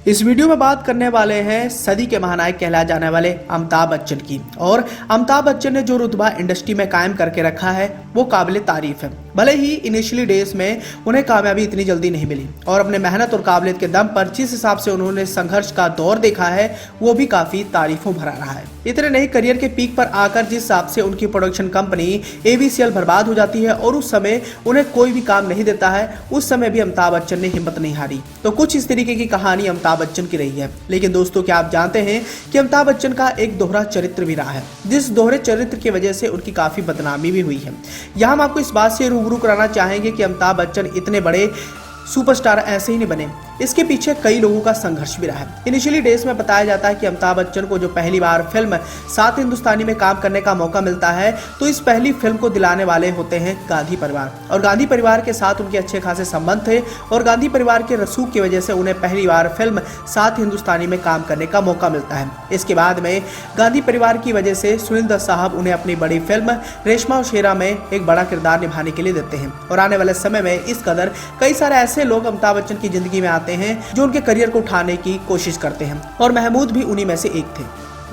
इस वीडियो में बात करने वाले हैं सदी के महानायक कहलाए जाने वाले अमिताभ बच्चन की। और अमिताभ बच्चन ने जो रुतबा इंडस्ट्री में कायम करके रखा है वो काबिल तारीफ है। भले ही इनिशियली डेज में उन्हें कामयाबी इतनी जल्दी नहीं मिली और अपने मेहनत और काबिलियत के दम पर जिस हिसाब से उन्होंने संघर्ष का दौर देखा है वो भी काफी तारीफों भरा रहा है। इतने नहीं, करियर के पीक पर आकर जिस हिसाब से उनकी प्रोडक्शन कंपनी ABCL बर्बाद हो जाती है और उस समय उन्हें कोई भी काम नहीं देता है, उस समय भी अमिताभ बच्चन ने हिम्मत नहीं हारी। तो कुछ इस तरीके की कहानी अमिताभ बच्चन की रही है। लेकिन दोस्तों, क्या आप जानते हैं कि अमिताभ बच्चन का एक दोहरा चरित्र भी रहा है, जिस दोहरे चरित्र की वजह से उनकी काफी बदनामी भी हुई है। यहाँ हम आपको इस बात से रूबरू कराना चाहेंगे कि अमिताभ बच्चन इतने बड़े सुपरस्टार ऐसे ही नहीं बने, इसके पीछे कई लोगों का संघर्ष भी रहा है। इनिशियली डेज में बताया जाता है कि अमिताभ बच्चन को जो पहली बार फिल्म सात हिंदुस्तानी में काम करने का मौका मिलता है तो इस पहली फिल्म को दिलाने वाले होते हैं गांधी परिवार, और गांधी परिवार के साथ उनके अच्छे खासे संबंध थे और गांधी परिवार के रसूख की वजह से उन्हें पहली बार फिल्म सात हिंदुस्तानी में काम करने का मौका मिलता है। इसके बाद में गांधी परिवार की वजह से सुनील दत्त साहब उन्हें अपनी बड़ी फिल्म रेशमा और शेरा में एक बड़ा किरदार निभाने के लिए देते हैं। और आने वाले समय में इस कदर कई सारे ऐसे लोग अमिताभ बच्चन की जिंदगी में आते हैं जो उनके करियर को उठाने की कोशिश करते हैं, और महमूद भी उन्हीं में से एक थे।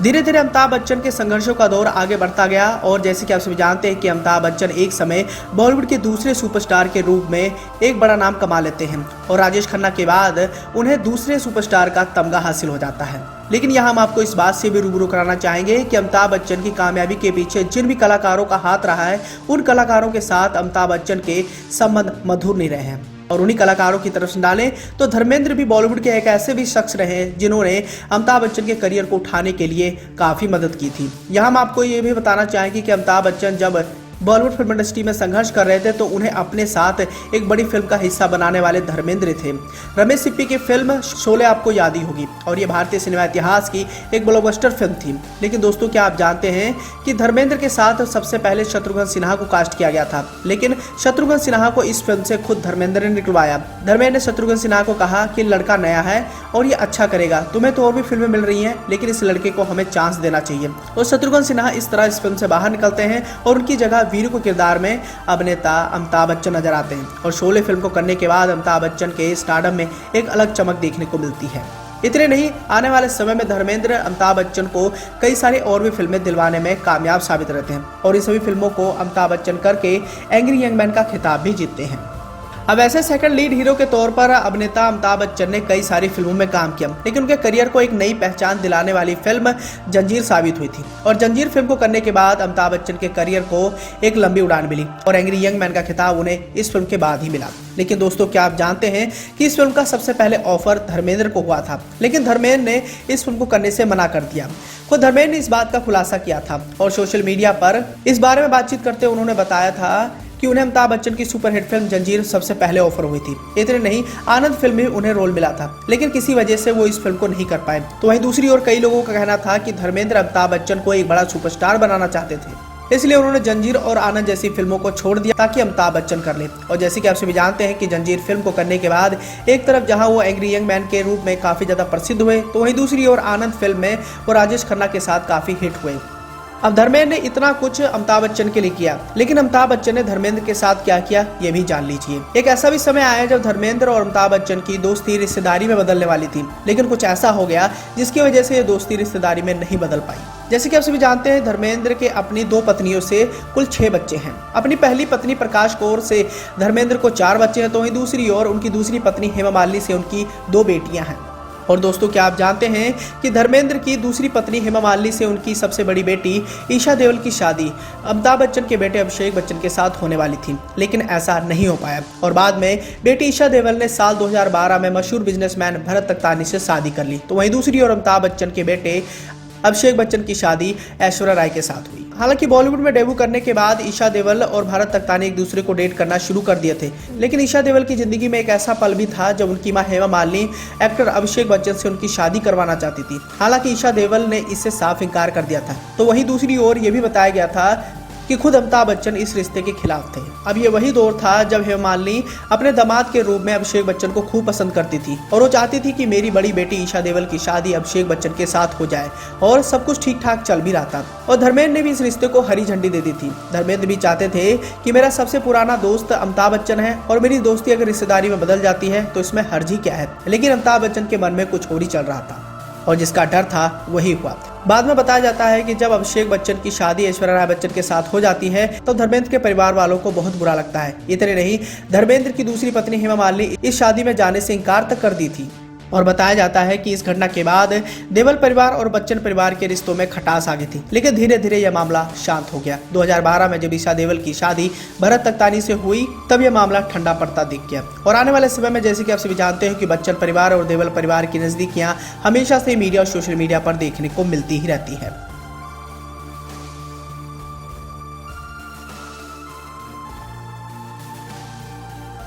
धीरे धीरे अमिताभ बच्चन के संघर्षों का दौर आगे बढ़ता गया और जैसे कि आप सभी जानते हैं कि अमिताभ बच्चन एक समय बॉलीवुड के दूसरे सुपरस्टार के रूप में एक बड़ा नाम कमा लेते हैं और राजेश खन्ना के बाद उन्हें दूसरे सुपरस्टार का तमगा हासिल हो जाता है। लेकिन यहाँ हम आपको इस बात से भी रूबरू कराना चाहेंगे कि अमिताभ बच्चन की कामयाबी के पीछे जिन भी कलाकारों का हाथ रहा है उन कलाकारों के साथ अमिताभ बच्चन के संबंध मधुर नहीं रहे हैं। और उन्हीं कलाकारों की तरफ से डालें तो धर्मेंद्र भी बॉलीवुड के एक ऐसे भी शख्स रहे जिन्होंने अमिताभ बच्चन के करियर को उठाने के लिए काफी मदद की थी। यहाँ हम आपको ये भी बताना चाहेंगे कि अमिताभ बच्चन जब बॉलीवुड फिल्म इंडस्ट्री में संघर्ष कर रहे थे तो उन्हें अपने साथ एक बड़ी फिल्म का हिस्सा बनाने वाले धर्मेंद्र थे। रमेश सिप्पी की फिल्म शोले आपको याद ही होगी और ये भारतीय सिनेमा इतिहास की एक ब्लॉकबस्टर फिल्म थी। लेकिन दोस्तों, क्या आप जानते हैं कि धर्मेंद्र के साथ सबसे पहले शत्रुघ्न सिन्हा को कास्ट किया गया था, लेकिन शत्रुघ्न सिन्हा को इस फिल्म से खुद धर्मेंद्र ने निकलवाया। धर्मेंद्र ने शत्रुघ्न सिन्हा को कहा कि लड़का नया है और ये अच्छा करेगा, तुम्हें तो और भी फिल्में मिल रही हैं लेकिन इस लड़के को हमें चांस देना चाहिए। और शत्रुघ्न सिन्हा इस तरह इस फिल्म से बाहर निकलते हैं और उनकी जगह वीरू के किरदार में अभिनेता अमिताभ बच्चन नजर आते हैं। और शोले फिल्म को करने के बाद अमिताभ बच्चन के स्टारडम में एक अलग चमक देखने को मिलती है। इतने नहीं, आने वाले समय में धर्मेंद्र अमिताभ बच्चन को कई सारी और भी फिल्में दिलवाने में कामयाब साबित रहते हैं और इन सभी फिल्मों को अमिताभ बच्चन करके एंग्री यंग मैन का खिताब भी जीतते हैं। अब ऐसे सेकंड लीड हीरो के तौर पर अभिनेता अमिताभ बच्चन ने कई सारी फिल्मों में काम किया, लेकिन उनके करियर को एक नई पहचान दिलाने वाली फिल्म जंजीर साबित हुई थी। और जंजीर फिल्म को करने के बाद अमिताभ बच्चन के करियर को एक लंबी उड़ान मिली और एंग्री यंग मैन का खिताब उन्हें इस फिल्म के बाद ही मिला। लेकिन दोस्तों, क्या आप जानते हैं कि इस फिल्म का सबसे पहले ऑफर धर्मेंद्र को हुआ था, लेकिन धर्मेंद्र ने इस फिल्म को करने से मना कर दिया। खुद धर्मेंद्र ने इस बात का खुलासा किया था और सोशल मीडिया पर इस बारे में बातचीत करते उन्होंने बताया था कि उन्हें अमिताभ बच्चन की सुपरहिट फिल्म जंजीर सबसे पहले ऑफर हुई थी। इतने नहीं, आनंद फिल्म में उन्हें रोल मिला था, लेकिन किसी वजह से वो इस फिल्म को नहीं कर पाए। तो वहीं दूसरी ओर कई लोगों का कहना था कि धर्मेंद्र अमिताभ बच्चन को एक बड़ा सुपरस्टार बनाना चाहते थे, इसलिए उन्होंने जंजीर और आनंद जैसी फिल्मों को छोड़ दिया ताकि अमिताभ बच्चन कर ले। और जैसे कि आप सभी जानते हैं कि जंजीर फिल्म को करने के बाद एक तरफ जहां वो एंग्री यंग मैन के रूप में काफी ज्यादा प्रसिद्ध हुए, तो वहीं दूसरी ओर आनंद फिल्म में वो राजेश खन्ना के साथ काफी हिट हुए। अब धर्मेंद्र ने इतना कुछ अमिताभ बच्चन के लिए किया, लेकिन अमिताभ बच्चन ने धर्मेंद्र के साथ क्या किया ये भी जान लीजिए। एक ऐसा भी समय आया जब धर्मेंद्र और अमिताभ बच्चन की दोस्ती रिश्तेदारी में बदलने वाली थी, लेकिन कुछ ऐसा हो गया जिसकी वजह से ये दोस्ती रिश्तेदारी में नहीं बदल पाई। जैसे कि आप सभी जानते हैं, धर्मेंद्र के अपनी 2 पत्नियों से कुल 6 बच्चे हैं। अपनी पहली पत्नी प्रकाश कौर से धर्मेंद्र को 4 बच्चे हैं, तो वहीं दूसरी ओर उनकी दूसरी पत्नी हेमा मालिनी से उनकी 2 बेटियां हैं। और दोस्तों, क्या आप जानते हैं कि धर्मेंद्र की दूसरी पत्नी हेमा मालिनी से उनकी सबसे बड़ी बेटी ईशा देओल की शादी अमिताभ बच्चन के बेटे अभिषेक बच्चन के साथ होने वाली थी, लेकिन ऐसा नहीं हो पाया और बाद में बेटी ईशा देओल ने साल 2012 में मशहूर बिजनेसमैन भरत तख्तानी से शादी कर ली। तो वहीं दूसरी ओर अमिताभ बच्चन के बेटे अभिषेक बच्चन की शादी ऐश्वर्या राय के साथ हुई। हालांकि बॉलीवुड में डेब्यू करने के बाद ईशा देओल और भरत तख्तानी एक दूसरे को डेट करना शुरू कर दिए थे, लेकिन ईशा देओल की जिंदगी में एक ऐसा पल भी था जब उनकी मां हेमा मालिनी एक्टर अभिषेक बच्चन से उनकी शादी करवाना चाहती थी। हालांकि ईशा देओल ने इससे साफ इनकार कर दिया था। तो वहीं दूसरी ओर यह भी बताया गया था कि खुद अमिताभ बच्चन इस रिश्ते के खिलाफ थे। अब ये वही दौर था जब हेमा मालिनी अपने दामाद के रूप में अभिषेक बच्चन को खूब पसंद करती थी और वो चाहती थी कि मेरी बड़ी बेटी ईशा देओल की शादी अभिषेक बच्चन के साथ हो जाए, और सब कुछ ठीक ठाक चल भी रहा था। और धर्मेंद्र ने भी इस रिश्ते को हरी झंडी दे दी थी। धर्मेंद्र भी चाहते थे कि मेरा सबसे पुराना दोस्त अमिताभ बच्चन है और मेरी दोस्ती अगर रिश्तेदारी में बदल जाती है तो इसमें हर्ज ही क्या है। लेकिन अमिताभ बच्चन के मन में कुछ और ही चल रहा था और जिसका डर था वही हुआ। बाद में बताया जाता है कि जब अभिषेक बच्चन की शादी ऐश्वर्या राय बच्चन के साथ हो जाती है तो धर्मेंद्र के परिवार वालों को बहुत बुरा लगता है। इतने नहीं, धर्मेंद्र की दूसरी पत्नी हेमा मालिनी इस शादी में जाने से इनकार तक कर दी थी। और बताया जाता है कि इस घटना के बाद देओल परिवार और बच्चन परिवार के रिश्तों में खटास आ गई थी, लेकिन धीरे धीरे यह मामला शांत हो गया। 2012 में जब ईशा देओल की शादी भरत तख्तानी से हुई तब यह मामला ठंडा पड़ता दिख गया। और आने वाले समय में जैसे कि आप सभी जानते हो कि बच्चन परिवार और देओल परिवार की नजदीकियां हमेशा से मीडिया और सोशल मीडिया पर देखने को मिलती ही रहती है।